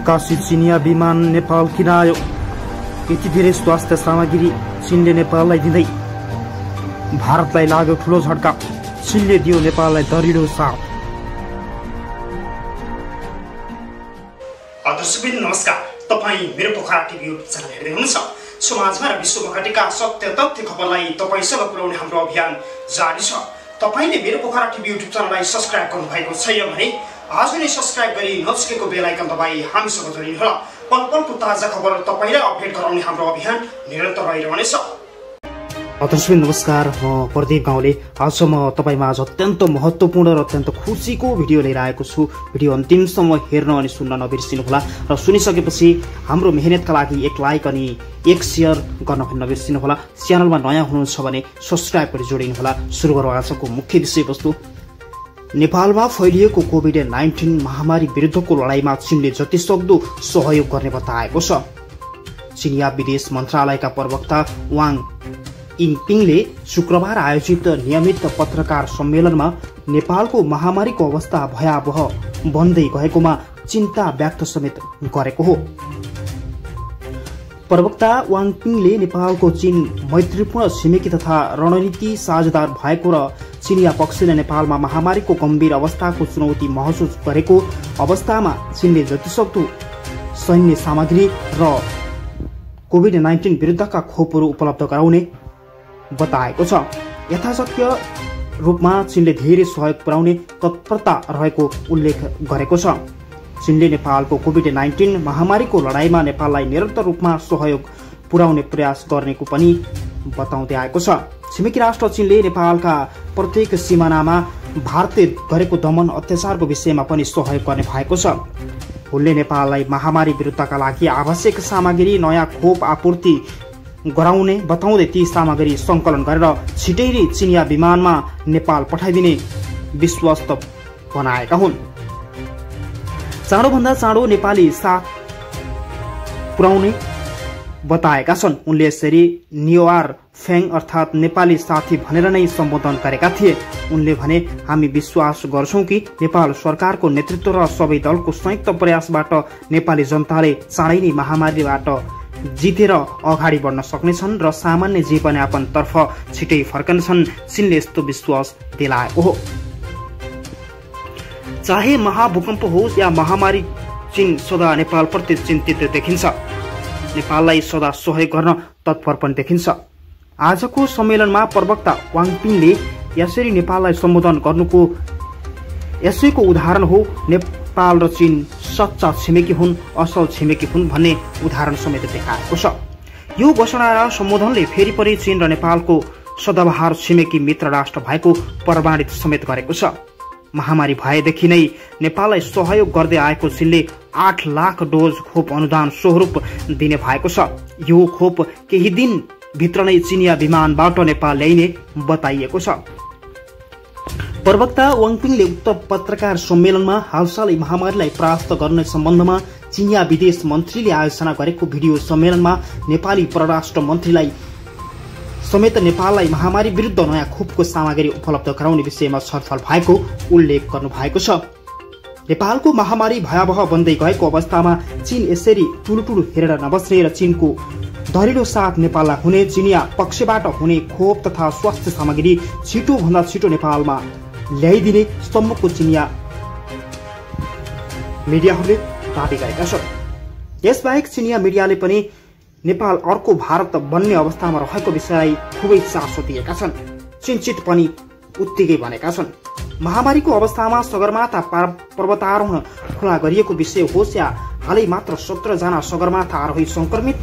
एक्कासी चिनिया विमान नेपाल किन आयो? यति धेरै स्वास्थ्य सामग्री चीनले नेपाललाई दिँदै भारतलाई लाग्यो ठूलो झट्का। चीनले दियो नेपाललाई दरिलो साथ। दर्शकबिन नमस्कार, तपाईँ मेरो पोखरा टिभी युट्युब च्यानल हेर्दै हुनुहुन्छ। समाजमा र विश्वमा घटेका सत्य तथ्य खबरलाई तपाईसँग पुर्याउने हाम्रो अभियान जारी छ। तपाईले मेरो पोखरा टिभी युट्युब च्यानललाई सब्स्क्राइब गर्नुभएको छैन भने आज नै सब्स्क्राइब गरी नजिकैको बेल आइकन दबाई हामीसँग जोडिनुहोला। पल पलको ताजा खबर तपाईलाई अपडेट गराउने हाम्रो अभियान निरन्तर रहिरहनेछ। दर्शकबिन नमस्कार, म प्रदीप गाउँले आज म तपाईमा अत्यन्त महत्त्वपूर्ण र अत्यन्त खुसीको भिडियो लिएर आएको छु। भिडियो अन्तिमसम्म हेर्न अनि सुन्न नबिर्सिनुहोला र सुनिसकेपछि हाम्रो मेहनतका लागि एक लाइक अनि एक शेयर गर्न पनि नबिर्सिनुहोला। च्यानलमा नयाँ हुनुहुन्छ भने सब्स्क्राइब गरी जोडिनुहोला। सुरु गरौँ आजको मुख्य विषयवस्तु। नेपालमा फैलिएको कोभिड-19 महामारी विरुद्धको लडाईँमा चीनले जतिसक्दो सहयोग गर्ने बताएको छ। चीनिया विदेश मन्त्रालयका प्रवक्ता वाङ यिङपिङले शुक्रबार आयोजित नियमित पत्रकार सम्मेलनमा नेपालको महामारीको अवस्था भयावह बन्दै गएकोमा चिन्ता व्यक्त समेत गरेको हो। प्रवक्ता वाङपिङले नेपालको चीन मैत्रीपूर्ण छिमेकी तथा रणनीति साझेदार भएको र चीनिया पक्षले नेपालमा महामारीको गम्भीर अवस्थाको चुनौती महसुस गरेको अवस्थामा चीनले जतिसक्दो सैन्य सामग्री र कोभिड-19 विरुद्धका खोपहरू उपलब्ध गराउने बताएको छ। यथाशक्य रूपमा चीनले धेरै सहयोग पुर्याउने तत्परता रहेको उल्लेख गरेको छ। चीनले नेपालको कोभिड-19 महामारीको लडाईँमा नेपाललाई निरन्तर रूपमा सहयोग पुर्याउने प्रयास गर्नेको पनि बताउँदै आएको छ। छिमेकी राष्ट्र चीनले नेपालका प्रत्येक सिमानामा भारतले गरेको दमन अत्याचारको विषयमा पनि सहयोग गर्ने भएको छ। उनले नेपाललाई महामारी विरुद्धका लागि आवश्यक सामग्री नयाँ खोप आपूर्ति गराउने बताउँदै ती सामग्री संकलन गरेर छिटै नै चिनिया विमानमा नेपाल पठाइदिने विश्वस्त बनाएका हुन्। चाँडोभन्दा चाँडो नेपाली साथ पुर्याउने बताएका छन्। उनले यसरी नियोआर फेङ अर्थात् नेपाली साथी भनेर नै सम्बोधन गरेका थिए। उनले भने, हामी विश्वास गर्छौं कि नेपाल सरकारको नेतृत्व र सबै दलको संयुक्त प्रयासबाट नेपाली जनताले चाँडै नै महामारीबाट जितेर अगाडि बढ्न सक्नेछन् र सामान्य जीवनयापनतर्फ छिटै फर्कनेछन्। चीनले यस्तो विश्वास दिलाएको हो। चाहे महाभूकम्प होस् या महामारी, चीन सदा नेपालप्रति चिन्तित देखिन्छ। नेपाललाई सदा सहयोग गर्न तत्पर पनि देखिन्छ। आजको सम्मेलनमा प्रवक्ता वाङपिङले यसरी नेपाललाई सम्बोधन गर्नुको यसैको उदाहरण हो। नेपाल र चीन सच्चा छिमेकी हुन्, असल छिमेकी हुन् भन्ने उदाहरण समेत देखाएको छ। यो घोषणा र सम्बोधनले फेरि पनि चीन र नेपालको सदाबहार छिमेकी मित्र राष्ट्र भएको प्रमाणित समेत गरेको छ। महामारी भएदेखि नै नेपाललाई सहयोग गर्दै आएको चीनले 8 लाख डोज खोप अनुदान स्वरूप दिने भएको छ। यो खोप केही दिन भित्र नै चिनिया विमानबाट नेपाल ल्याइने बताइएको छ। प्रवक्ता वाङपिङले उक्त पत्रकार सम्मेलनमा हालसालै महामारीलाई परास्त गर्ने सम्बन्धमा चिनिया विदेश मन्त्रीले आयोजना गरेको भिडियो सम्मेलनमा नेपाली परराष्ट्र मन्त्रीलाई समेत नेपाललाई महामारी विरुद्ध नयाँ खोपको सामग्री उपलब्ध गराउने विषयमा छलफल भएको उल्लेख गर्नु भएको छ। नेपालको महामारी भयावह बन्दै गएको अवस्थामा चीन यसरी टुलुटुलु हेरेर नबस्ने र चीनको दरिलो साथ नेपाललाई हुने चिनिया पक्षबाट हुने खोप तथा स्वास्थ्य सामग्री छिटोभन्दा छिटो नेपालमा ल्याइदिने सम्मको चिनिया मिडियाहरूले दाबी गरेका छन्। यसबाहेक चिनिया मिडियाले पनि नेपाल अर्को भारत बन्ने अवस्थामा रहेको विषयलाई खुबै चासो दिएका छन्। चिन्तित पनि उत्तिकै भनेका छन्। महामारीको अवस्थामा सगरमाथा पर्वतारोहण खुला गरिएको विषय होस् या हालै मात्र 17 जना सगरमाथा आरोही संक्रमित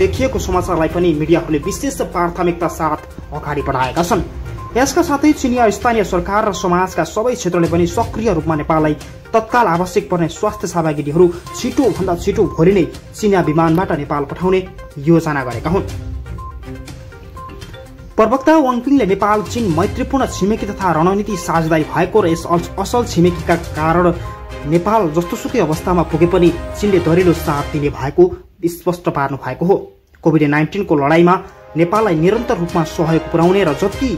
देखिएको समाचारलाई पनि मिडियाहरूले विशेष प्राथमिकता साथ अगाडि बढाएका छन्। यसका साथै चिनिया स्थानीय सरकार र समाजका सबै क्षेत्रले पनि सक्रिय रूपमा नेपाललाई तत्काल आवश्यक पर्ने स्वास्थ्य सामग्रीहरू छिटोभन्दा छिटो भोलि नै चिनिया विमानबाट नेपाल पठाउने योजना गरेका हुन्। प्रवक्ता वाङपिङले नेपाल चीन मैत्रीपूर्ण छिमेकी तथा रणनीति साझेदारी भएको र यस असल छिमेकीका कारण नेपाल जस्तोसुकै अवस्थामा पुगे पनि चीनले दरिलो साथ दिने भएको स्पष्ट पार्नु भएको हो। कोभिड-19 को लडाईँमा नेपाललाई निरन्तर रूपमा सहयोग पुर्याउने र जति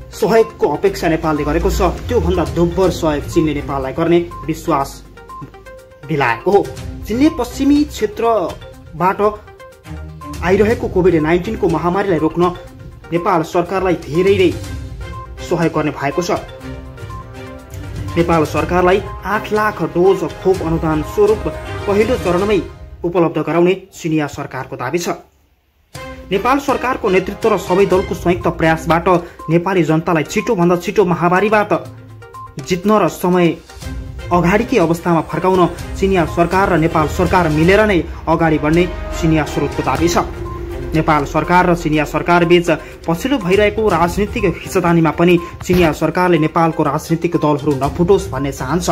सहयोगको अपेक्षा नेपालले गरेको छ त्यो भन्दा दोब्बर सहयोग चीनले नेपाललाई गर्ने विश्वास दिलाएको हो। चीनले पश्चिमी क्षेत्रबाट आइरहेको कोभिड-19 को महामारीलाई रोक्न नेपाल सरकारलाई धेरै नै सहयोग गर्ने भएको छ। नेपाल सरकारलाई 8 लाख डोज खोप अनुदान स्वरूप पहिलो चरणमै उपलब्ध गराउने चिनिया सरकारको दाबी छ। नेपाल सरकारको नेतृत्व र सबै दलको संयुक्त प्रयासबाट नेपाली जनतालाई छिटोभन्दा छिटो महामारीबाट जित्न र समय अगाडिकै अवस्थामा फर्काउन चिनिया सरकार र नेपाल सरकार मिलेर नै अगाडि बढ्ने चिनिया स्रोतको दाबी छ। नेपाल सरकार र चिनिया सरकार बीच पछिल्लो भइरहेको राजनीतिक खिचतानीमा पनि चिनिया सरकारले नेपालको राजनीतिक दलहरू नफुटोस् भन्ने चाहन्छ।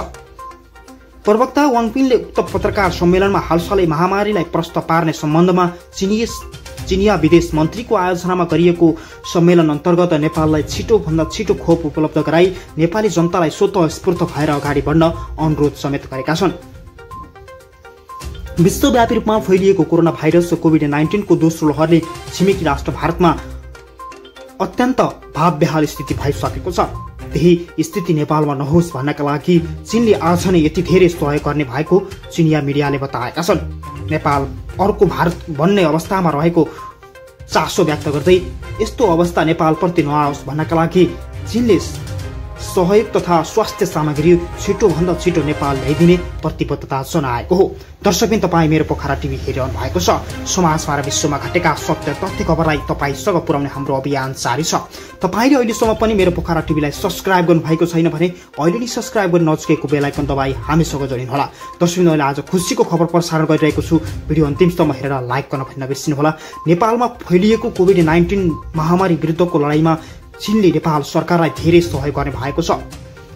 प्रवक्ता वाङपिङले उक्त पत्रकार सम्मेलनमा हालसालै महामारीलाई प्रष्ट पार्ने सम्बन्धमा चिनिया विदेश मन्त्रीको आयोजनामा गरिएको सम्मेलन अन्तर्गत नेपाललाई छिटोभन्दा छिटो खोप उपलब्ध गराई नेपाली जनतालाई स्वतःस्फूर्त भएर अगाडि बढ्न अनुरोध समेत गरेका छन्। विश्वव्यापी रूपमा फैलिएको कोरोना भाइरस कोभिड-19 को दोस्रो लहरले छिमेकी राष्ट्र भारतमा अत्यन्त भावबेहाल स्थिति भइसकेको छ। त्यही स्थिति नेपालमा नहोस् भन्नका लागि चीनले आज नै यति धेरै सहयोग गर्ने भएको चिनिया मिडियाले बताएका छन्। नेपाल अर्को भारत बन्ने अवस्थामा रहेको चासो व्यक्त गर्दै यस्तो अवस्था नेपालप्रति नआओस् भन्नका लागि चीनले सहयोग तथा स्वास्थ्य सामग्री छिटोभन्दा छिटो नेपाल ल्याइदिने प्रतिबद्धता जनाएको हो। दर्शकबिन, तपाईँ मेरो पोखरा टिभी हेरिरहनु भएको छ। समाजमा र विश्वमा घटेका सत्य तथ्य खबरलाई तपाईँसँग पुर्याउने हाम्रो अभियान जारी छ। तपाईँले अहिलेसम्म पनि मेरो पोखरा टिभीलाई सब्स्क्राइब गर्नुभएको छैन भने अहिले नै सब्स्क्राइब गरी नजिकैको बेल आइकन दबाई हामीसँग जोडिनुहोला। दर्शकबिन, अहिले आज खुसीको खबर प्रसारण गरिरहेको छु। भिडियो अन्तिमसम्म हेरेर लाइक गर्न पनि नबिर्सिनुहोला। नेपालमा फैलिएको कोभिड-19 महामारी विरुद्धको लडाईँमा चीनले नेपाल सरकारलाई धेरै सहयोग गर्ने भएको छ।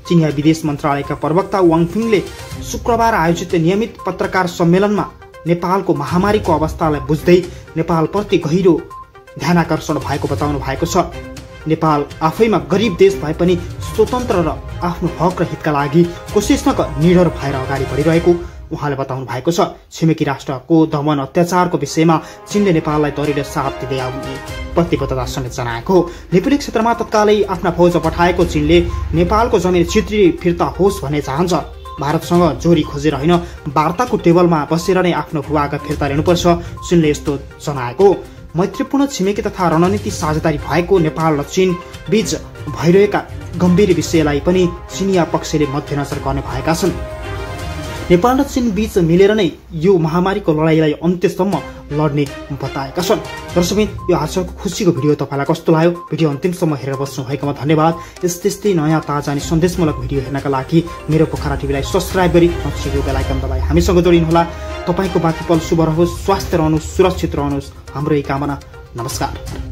चिनिया विदेश मन्त्रालयका प्रवक्ता वाङपिङले शुक्रबार आयोजित नियमित पत्रकार सम्मेलनमा नेपालको महामारीको अवस्थालाई बुझ्दै नेपालप्रति गहिरो ध्यानाकर्षण भएको बताउनु भएको छ। नेपाल आफैमा गरिब देश भए पनि स्वतन्त्र र आफ्नो हक र हितका लागि कोसिसमा निडर भएर अगाडि बढिरहेको उहाँले बताउनु भएको छ। छिमेकी राष्ट्रको दमन अत्याचारको विषयमा चीनले नेपाललाई दरिलो साथ दिँदै आउने प्रतिबद्धता समेत जनाएको हो। लिपुलेख क्षेत्रमा तत्कालै आफ्ना फौज पठाएको चीनले नेपालको जमिन छित्री फिर्ता होस् भन्ने चाहन्छ। भारतसँग जोरी खोजेर होइन, वार्ताको टेबलमा बसेर नै आफ्नो भूभाग फिर्ता लिनुपर्छ चीनले यस्तो जनाएको हो। मैत्रीपूर्ण छिमेकी तथा रणनीति साझेदारी भएको नेपाल र चीन बीच भइरहेका गम्भीर विषयलाई पनि चिनिया पक्षले मध्यनजर गर्ने भएका छन्। नेपाल र चीन बीच मिलेर नै यो महामारीको लडाईँलाई अन्त्यसम्म लड्ने बताएका छन्। दर्शकबिन, यो आजको खुसीको भिडियो तपाईँलाई कस्तो लाग्यो? भिडियो अन्तिमसम्म हेरेर बस्नु भएकोमा धन्यवाद। यस्तै नयाँ ताजा अनि सन्देशमूलक भिडियो हेर्नका लागि मेरो पोखरा टिभीलाई सब्स्क्राइब गरी नजिकैको बेल आइकन दबाई हामीसँग जोडिनुहोला। तपाईँको बाँकी पल शुभ रहोस्, स्वास्थ्य रहनुहोस्, सुरक्षित रहनुहोस्, हाम्रो यही कामना। नमस्कार।